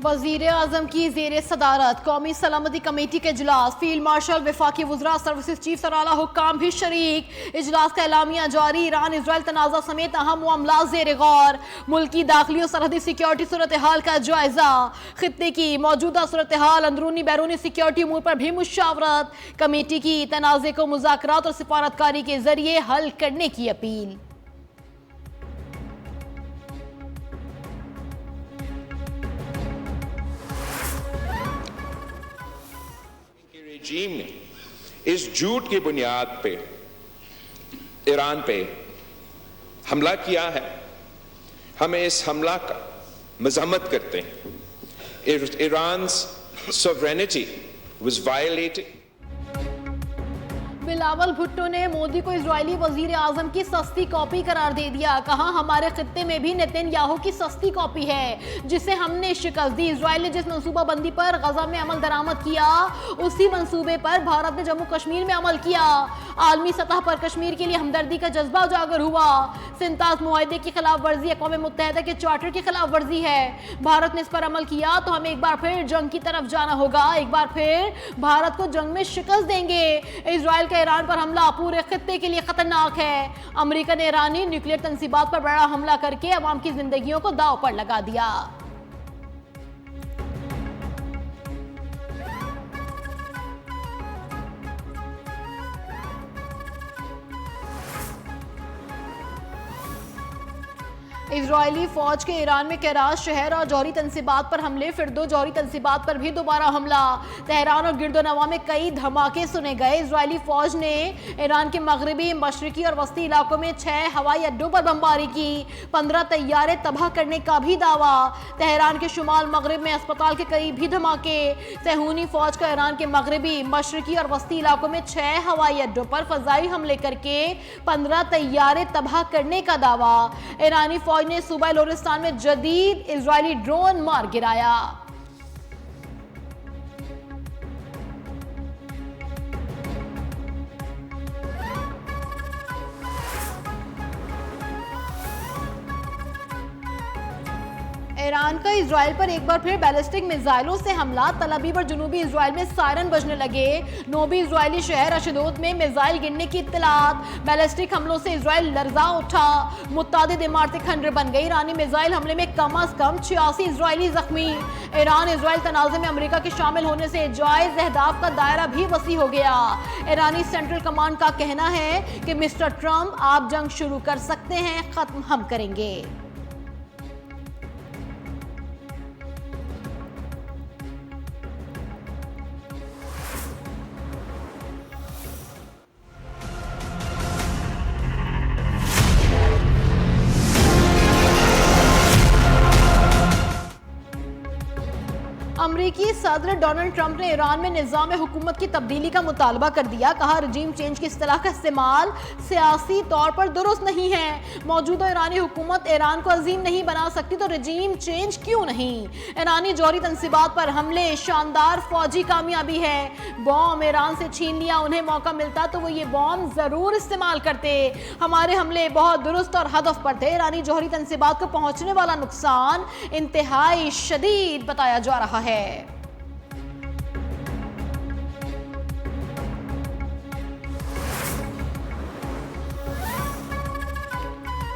वजीर आजम की जेर सदारत कौमी सलामती कमेटी के इजलास, फील्ड मार्शल, वफाकी वज़रा, सर्विसेज चीफ, सराला हुक्काम भी शरीक। इजलास का एलामिया जारी। ईरान इसराइल तनाज़ा समेत अहम मामला ज़ेर गौर। मुल्की दाखिली और सरहदी सिक्योरिटी सूरत हाल का जायजा। खित्ते की मौजूदा सूरत हाल, अंदरूनी बैरूनी सिक्योरिटी उमूर पर भी मुशावरत। कमेटी की तनाज़े को मुज़ाकरात और सिफारतकारी के जरिए हल करने की अपील। रजीम ने इस झूठ की बुनियाद पे ईरान पे हमला किया है। हमें इस हमला का मजम्मत करते हैं। Iran's sovereignty was violated। Bilawal Bhutto ने मोदी को इजरायली वजीर आजम की सस्ती कॉपी करार दे दिया। कहा, हमारे खित्ते में भी नेतन्याहू की सस्ती कॉपी है जिसे हमने शिकस्त दी। इजरायल ने जिस मनसूबा बंदी पर गजा में अमल दरामद किया, उसी मंसूबे पर भारत ने जम्मू कश्मीर में अमल किया। आलमी सतह पर कश्मीर के लिए हमदर्दी का जज्बा उजागर हुआ। सिंतास मुआहदे की खिलाफ वर्जी अक़वाम मुत्तहिदा के चार्टर की खिलाफ वर्जी है। भारत ने इस पर अमल किया तो हमें एक बार फिर जंग की तरफ जाना होगा। एक बार फिर भारत को जंग में शिकस्त देंगे। इजरायल का ईरान पर हमला पूरे खित्ते के लिए खतरनाक है। अमेरिका ने ईरानी न्यूक्लियर तंसीबात पर बड़ा हमला करके अवाम की जिंदगियों को दांव पर लगा दिया। इजरायली फौज के ईरान में कराच शहर और जौहरी तंसीबात पर हमले, फिर 2 जौहरी तंसीबात पर भी दोबारा हमला। तेहरान और गिरदोनवा में कई धमाके सुने गए। इजरायली फौज ने ईरान के मगरबी, मशरकी और वस्ती इलाकों में 6 हवाई अड्डों पर बमबारी की। 15 तैयारे तबाह करने का भी दावा। तेहरान के शुमाल मगरब में अस्पताल के करीब भी धमाके। सहूनी फौज का ईरान के मगरबी, मशरकी और वस्ती इलाकों में 6 हवाई अड्डों पर फजाई हमले करके 15 तैयारे तबाह करने का दावा। ईरानी फौज ने सूबा लोरिस्तान में जदीद इजरायली ड्रोन मार गिराया। ईरान का इजराइल पर एक बार फिर बैलिस्टिक मिसाइलों से हमला। तल अवीव और जुनूबी इजराइल में सायरन बजने लगे। नोबी इजरायली शहर अशदोद में मिसाइल गिरने की इत्तलात। बैलिस्टिक हमलों से इजराइल लर्जा उठा। मुत्तादिद इमारतें खंडर बन गई। ईरानी मिसाइल हमले में कम अज कम 86 इजरायली जख्मी। ईरान इजराइल तनाज़े में अमेरिका के शामिल होने से जायज अहदाफ का दायरा भी वसी हो गया। ईरानी सेंट्रल कमांड का कहना है कि मिस्टर ट्रंप, आप जंग शुरू कर सकते हैं, खत्म हम करेंगे। अमरीकी सदर डोनाल्ड ट्रंप ने ईरान में निज़ाम हुकूमत की तब्दीली का मुतालबा कर दिया। कहा, रजीम चेंज की इस्तिलाह का इस्तेमाल सियासी तौर पर दुरुस्त नहीं है। मौजूदा ईरानी हुकूमत ईरान को अजीम नहीं बना सकती तो रजीम चेंज क्यों नहीं। ईरानी जौहरी तंसीबात पर हमले शानदार फौजी कामयाबी है। बॉम्ब ईरान से छीन लिया, उन्हें मौका मिलता तो वो ये बॉम्ब जरूर इस्तेमाल करते। हमारे हमले बहुत दुरुस्त और हदफ पर थे। ईरानी जौहरी तंसीबात को पहुंचने वाला नुकसान इंतहाई शदीद बताया जा रहा है।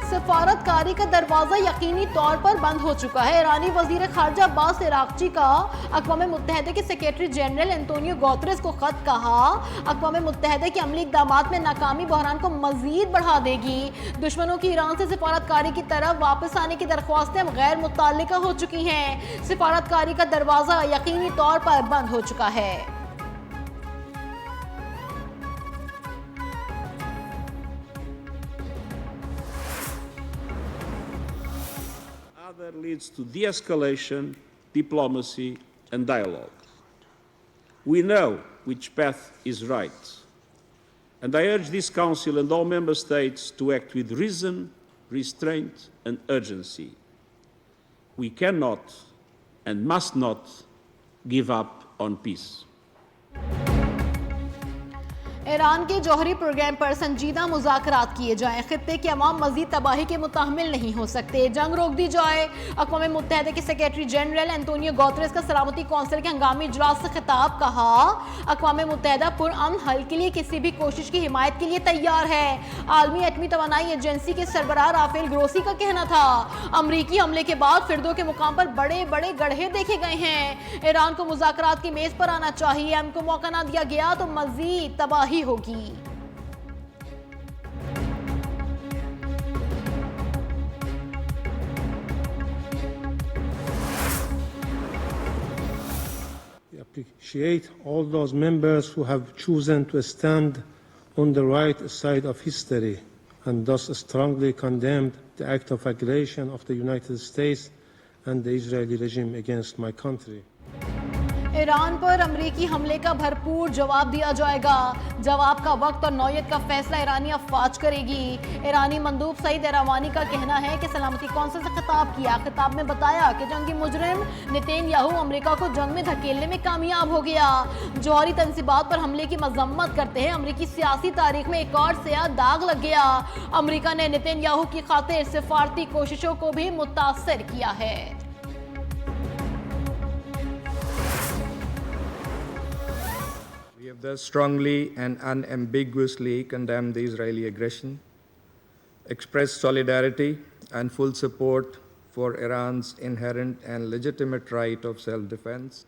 सफारतकारी का दरवाजा यकीनी तौर पर बंद हो चुका है। ईरानी वजीर खारजा अब्बास इराक्ची का अक़वाम मुत्तहिदा के सेक्रेटरी जनरल एंटोनियो गुतेरेस को खत। कहा, अक़वाम मुत्तहिदा के अमली इक़दामात में नाकामी बहरान को मजीद बढ़ा देगी। दुश्मनों की ईरान से सफारतकारी की तरफ वापस आने की दरख्वास्तें अब गैर मुतल्लिका हो चुकी हैं। सफारतकारी का दरवाजा यकीनी तौर पर बंद हो चुका है। leads to de-escalation, diplomacy, and dialogue. We know which path is right, and I urge this Council and all Member States to act with reason, restraint, and urgency. We cannot and must not give up on peace. Iran के जौहरी programme पर संजीदा मुज़ाकरात किए जाएं, खित्ते के अवाम मजीद तबाही के मुताहमिल नहीं हो सकते, जंग रोक दी जाए। अक़वाम मुत्तहिदा के सेक्रेटरी जनरल एंटोनियो गुतेरेस का सलामती कौंसिल के हंगामी इजलास से खिताब, कहा अक़वाम मुत्तहिदा पुरअमन हल के लिए किसी भी कोशिश की हिमायत के लिए तैयार है। आलमी एटमी तवानाई एजेंसी के सरबराह राफेल ग्रोसी का कहना था अमरीकी हमले के बाद फिरदो के मुकाम पर बड़े बड़े गड्ढे देखे गए हैं। ईरान को मुज़ाकरात की मेज पर आना चाहिए, हमको मौका ना दिया गया तो मजीद तबाही होगी। We appreciate all those members who have chosen to stand on the right side of history and thus strongly condemned the act of aggression of the United States and the Israeli regime against my country. Iran पर अमरीकी हमले का भरपूर जवाब दिया जाएगा। जवाब का वक्त और नौयत का फैसला ईरानी अफवाज करेगी। ईरानी मंदूब सईद एरावानी का कहना है कि सलामती कौंसिल से खिताब किया। खिताब में बताया कि जंगी मुजरिम नेतन्याहू अमेरिका को जंग में धकेलने में कामयाब हो गया। जौहरी तंसीबात पर हमले की मजम्मत करते हैं अमरीकी सियासी तारीख में एक और स्याह दाग लग गया। अमरीका ने नेतन्याहू की खातिर सिफारती कोशिशों को भी मुतासर किया है। We have thus strongly and unambiguously condemned the Israeli aggression, expressed solidarity and full support for Iran's inherent and legitimate right of self-defense.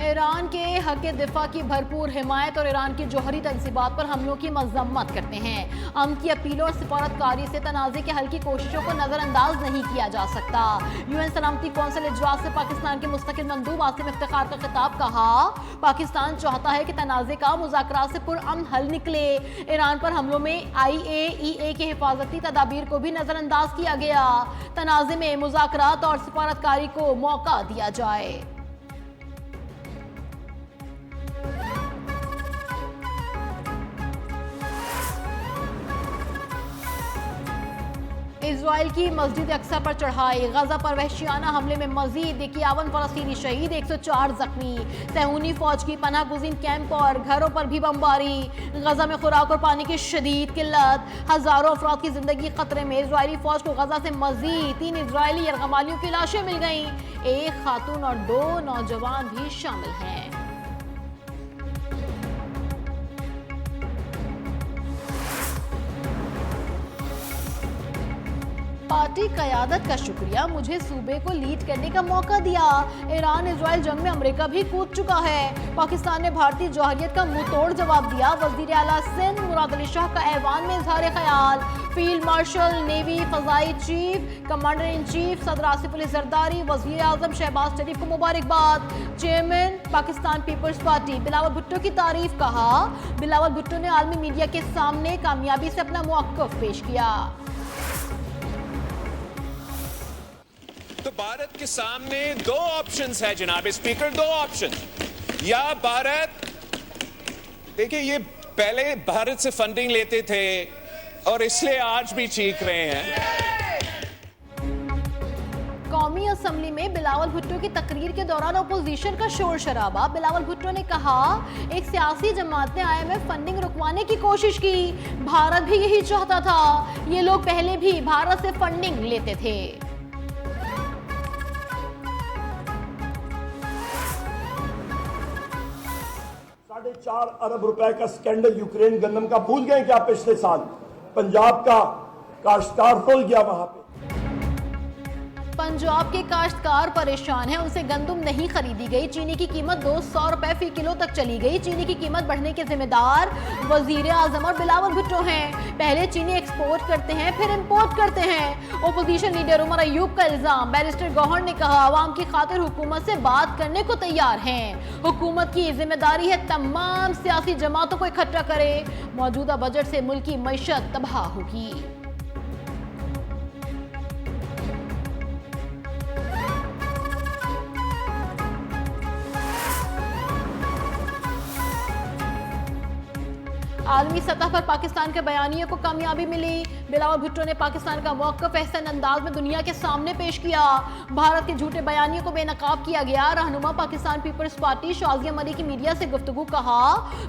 Iran के हक दिफा की भरपूर हिमायत और ईरान की जौहरी तंसीबात पर हमलों की मजम्मत करते हैं। अमन की अपीलों और सिफारतकारी से तनाज़े के हल की कोशिशों को नज़रअंदाज नहीं किया जा सकता। यूएन सलामती कौंसिल इजलास से पाकिस्तान के मुस्तकिल मंदूब आसिम इफ्तिखार का खिताब, कहा पाकिस्तान चाहता है कि तनाज़े का मुज़ाकरात से पुरअमन हल निकले। ईरान पर हमलों में IAEA के हिफाजती तदाबीर को भी नज़रअंदाज किया गया। तनाज़े में मुज़ाकरात और सिफारतकारी को मौका दिया जाए। इजराइल की मस्जिद अक्सा पर चढ़ाई, गजा पर वहशियाना हमले में मजीद 51 फलस्तीनी शहीद, 104 जख्मी। सहूनी फौज की पनाह गुज़ीन कैंप और घरों पर भी बमबारी। गजा में खुराक और पानी की शदीद किल्लत, हजारों अफराद की जिंदगी खतरे में। इजरायली फौज को गजा से मजीद 3 इजरायली यरगमालियों की लाशें मिल गईं। एक खातून और 2 नौजवान भी शामिल हैं। पार्टी क़यादत का शुक्रिया, मुझे सूबे को लीड करने का मौका दिया। ईरान इजराइल जंग में अमेरिका भी कूद चुका है। पाकिस्तान ने भारतीय जौहरियत का मुंह तोड़ जवाब दिया। वजीर आला सिंध मुराद अली शाह का ऐवान में इजहार ख्याल। फील्ड मार्शल, नेवी फजाई चीफ, कमांडर इन चीफ सदर आसिफ अली जरदारी, वजीर आजम शहबाज शरीफ को मुबारकबाद। Chairman Pakistan Peoples Party Bilawal Bhutto की तारीफ, कहा बिलावल भुट्टो ने आलमी मीडिया के सामने कामयाबी से अपना मौक़िफ़ पेश किया। तो भारत के सामने 2 ऑप्शंस है जनाब स्पीकर, 2 ऑप्शन। या भारत, देखिए ये पहले भारत से फंडिंग लेते थे और इसलिए आज भी चीख रहे हैं। कौमी असम्बली में बिलावल भुट्टो की तकरीर के दौरान अपोजिशन का शोर शराबा। बिलावल भुट्टो ने कहा एक सियासी जमात ने IMF फंडिंग रुकवाने की कोशिश की, भारत भी यही चाहता था। ये लोग पहले भी भारत से फंडिंग लेते थे। 4.5 अरब रुपए का स्कैंडल यूक्रेन गंदम का भूल गए क्या? पिछले साल पंजाब का काश्तकार फूल गया वहां पे। पंजाब के काश्तकार परेशान हैं, उनसे गंदम नहीं खरीदी गई। चीनी की कीमत 200 रुपए फी किलो तक चली गई। चीनी की कीमत बढ़ने के जिम्मेदार वजीर आजम और बिलावल भुट्टो हैं। पहले चीनी एक्सपोर्ट करते हैं फिर इंपोर्ट करते हैं। ओपोजिशन लीडर उमर अयूब का इल्जाम। बैरिस्टर गौहर ने कहा आवाम की खातिर हुकूमत से बात करने को तैयार हैं। हुकूमत की जिम्मेदारी है तमाम सियासी जमातों को इकट्ठा करे। मौजूदा बजट से मुल्क की मईशत तबाह होगी। आलमी सतह पर पाकिस्तान के बयानिए को कामयाबी मिली। बिलावल भुट्टो ने पाकिस्तान का मौक़िफ़ एहसन अंदाज में दुनिया के सामने पेश किया। भारत के झूठे बयानिए को बेनकाब किया गया। रहनुमा पाकिस्तान पीपल्स पार्टी शाज़िया मलिक की मीडिया से गुफ्तगू, कहा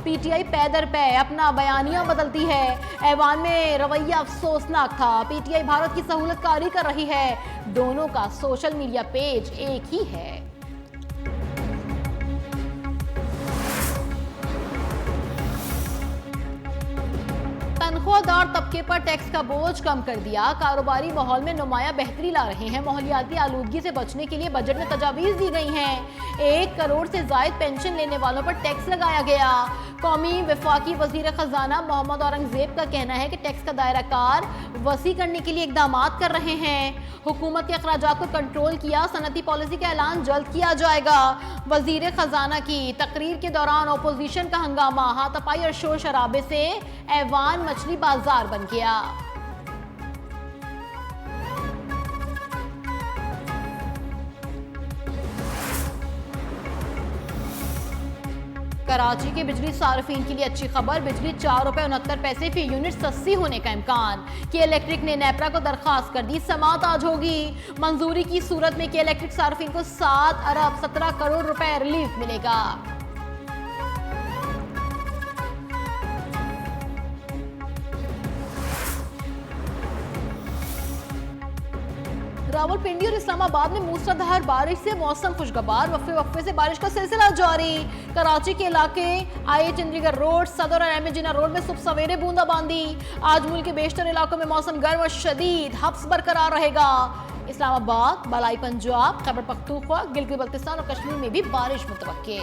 पीटीआई पै दर पै अपना बयानिया बदलती है। ऐवान में रवैया अफसोसनाक था। पीटीआई भारत की सहूलतकारी कर रही है। दोनों का सोशल मीडिया पेज एक ही है। तनख्वाहदार तबके पर टैक्स का बोझ कम कर दिया। कारोबारी माहौल में नुमाया बेहतरी ला रहे हैं। माहौलियाती आलूदगी से बचने के लिए बजट में तजावीज़ दी गई हैं। 1 करोड़ से जायद पेंशन लेने वालों पर टैक्स लगाया गया। कौमी वफाकी वजीर खजाना मोहम्मद औरंगजेब का कहना है कि टैक्स का दायरा कार वसी करने के लिए इकदाम कर रहे हैं। हुकूमत के अखराजात को कंट्रोल किया। सनती पॉलिसी का ऐलान जल्द किया जाएगा। वजीर खजाना की तकरीर के दौरान अपोजिशन का हंगामा, हाथापाई और शोर शराबे से ऐवान मछली बाजार बन गया। कराची के बिजली सार्फिन के लिए अच्छी खबर। बिजली 4 रुपए 69 पैसे फी यूनिट सस्ती होने का इम्कान। के इलेक्ट्रिक ने नेपरा को दरखास्त कर दी। समात आज होगी। मंजूरी की सूरत में के इलेक्ट्रिक सार्फिन को 7 अरब 17 करोड़ रुपए रिलीफ मिलेगा। रावलपिंडी और इस्लामाबाद में मूसलाधार बारिश से मौसम खुशगवार। वक्फे से बारिश का सिलसिला जारी। कराची के इलाके आई चंडीगढ़ रोड, सदर और एम जिना रोड में सुबह सवेरे बूंदाबांदी। आज मुल्क के बेशतर इलाकों में मौसम गर्म और शदीद हब्स बरकरार रहेगा। इस्लामाबाद, बलाई पंजाब, खैबर पख्तूनख्वा, गिलगित बल्तिस्तान और कश्मीर में भी बारिश मुतवक्के।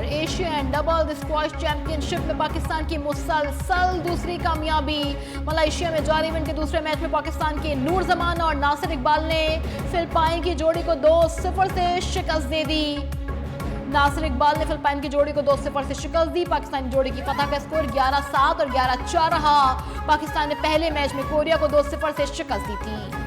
एशियन डबल स्क्वॉश चैंपियनशिप में पाकिस्तान की मुसलसल दूसरी कामयाबी। मलेशिया में जारी इवेंट के दूसरे मैच में पाकिस्तान के नूर जमान और नासिर इकबाल ने फिलिपाइन की जोड़ी को 2-0 से शिकस्त दे दी। नासिर इकबाल ने फिलिपाइन की जोड़ी को 2-0 से शिकस्त दी। पाकिस्तानी जोड़ी की फतह का स्कोर 11-7 और 11-4 रहा। पाकिस्तान ने पहले मैच में कोरिया को 2-0 से शिकस्त दी थी।